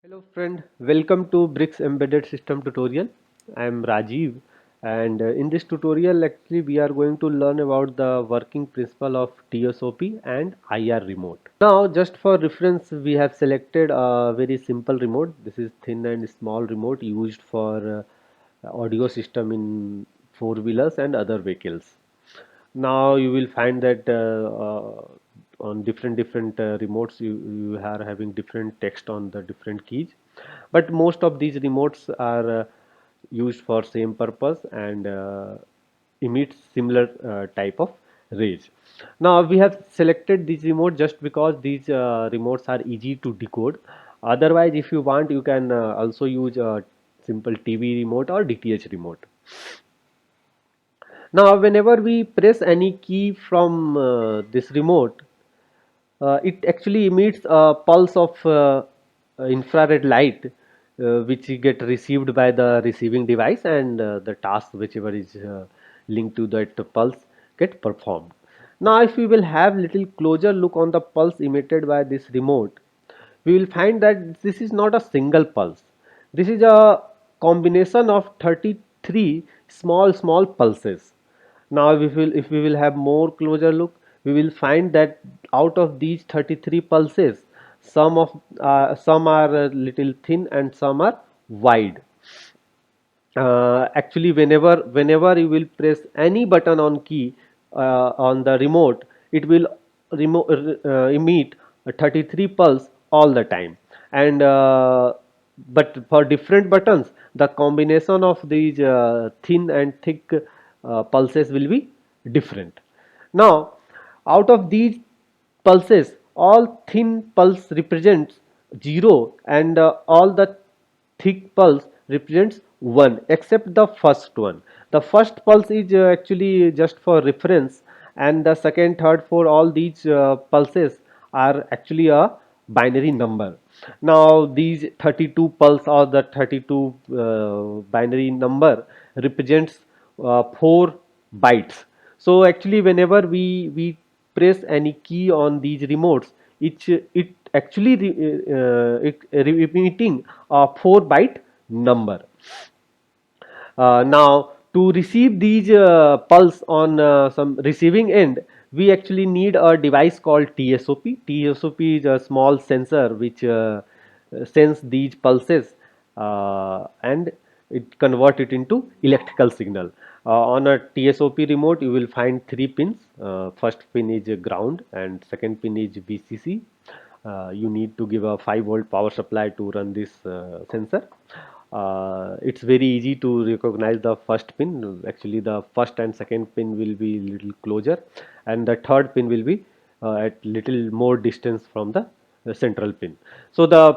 Hello friend, welcome to BRICS Embedded System tutorial. I am Rajiv, and in this tutorial actually we are going to learn about the working principle of TSOP and IR remote. Now just for reference we have selected a very simple remote. This is thin and small remote used for audio system in four-wheelers and other vehicles. Now you will find that on different remotes you are having different text on the different keys, but most of these remotes are used for same purpose and emit similar type of rays. Now we have selected this remote just because these remotes are easy to decode. Otherwise if you want you can also use a simple TV remote or DTH remote. Now, whenever we press any key from this remote, it actually emits a pulse of infrared light, which get received by the receiving device, and the task whichever is linked to that pulse get performed. Now, if we will have little closer look on the pulse emitted by this remote, we will find that this is not a single pulse. This is a combination of 33 small pulses. Now if we will have more closer look, we will find that out of these 33 pulses, some are a little thin and some are wide. Actually whenever you will press any button on key on the remote, it will emit a 33 pulse all the time. And but for different buttons the combination of these thin and thick pulses will be different. Now out of these pulses, all thin pulse represents 0 and all the thick pulse represents 1 except the first one. The first pulse is actually just for reference, and the second, third, fourth, all these pulses are actually a binary number. Now these 32 pulse or the 32 binary number represents 4 bytes. So actually whenever we press any key on these remotes, it actually repeating a 4 byte number. Now to receive these pulse on some receiving end, we actually need a device called TSOP. TSOP is a small sensor which sends these pulses and it convert it into electrical signal. On a TSOP remote you will find three pins. First pin is ground and second pin is VCC. You need to give a 5-volt power supply to run this sensor. It's very easy to recognize the first pin. Actually the first and second pin will be little closer, and the third pin will be at little more distance from the central pin. So the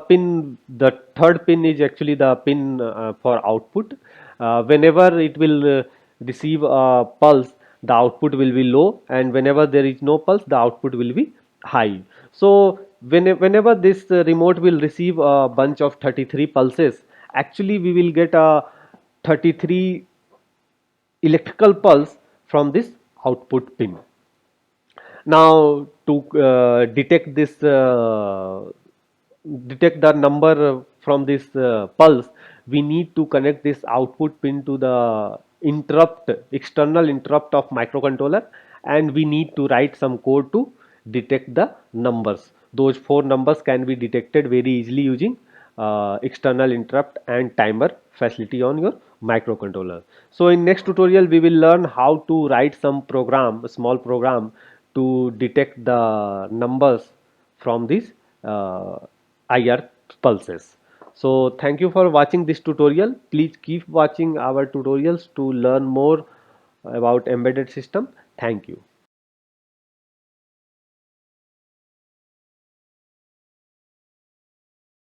third pin is actually the pin for output. Whenever it will receive a pulse, the output will be low, and whenever there is no pulse the output will be high. So whenever this remote will receive a bunch of 33 pulses, actually we will get a 33 electrical pulse from this output pin. Now to detect the number from this pulse, we need to connect this output pin to the external interrupt of microcontroller, and we need to write some code to detect the numbers. Those four numbers can be detected very easily using external interrupt and timer facility on your microcontroller. So in next tutorial we will learn how to write some program, a small program, to detect the numbers from these IR pulses. So thank you for watching this tutorial. Please keep watching our tutorials to learn more about embedded system. Thank you.